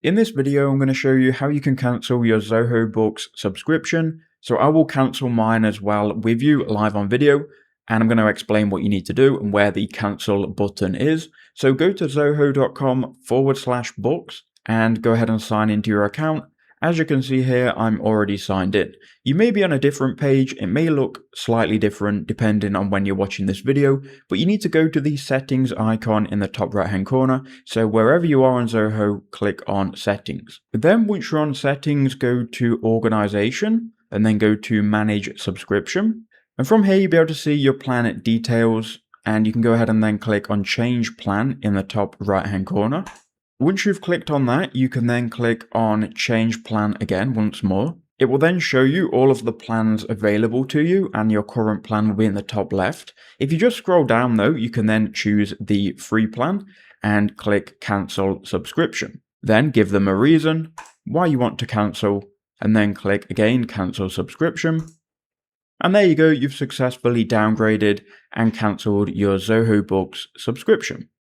In this video, I'm going to show you how you can cancel your Zoho Books subscription. So I will cancel mine as well with you live on video, and I'm going to explain what you need to do and where the cancel button is. So go to zoho.com/books and go ahead and sign into your account. As you can see here, I'm already signed in. You may be on a different page. It may look slightly different depending on when you're watching this video, but you need to go to the settings icon in the top right hand corner. So wherever you are on Zoho, click on settings. But then once you're on settings, go to organization and then go to manage subscription. And from here, you'll be able to see your plan details, and you can go ahead and then click on change plan in the top right hand corner. Once you've clicked on that, you can then click on change plan again once more. It will then show you all of the plans available to you, and your current plan will be in the top left. If you just scroll down though, you can then choose the free plan and click cancel subscription. Then give them a reason why you want to cancel, and then click again cancel subscription. And there you go, you've successfully downgraded and cancelled your Zoho Books subscription.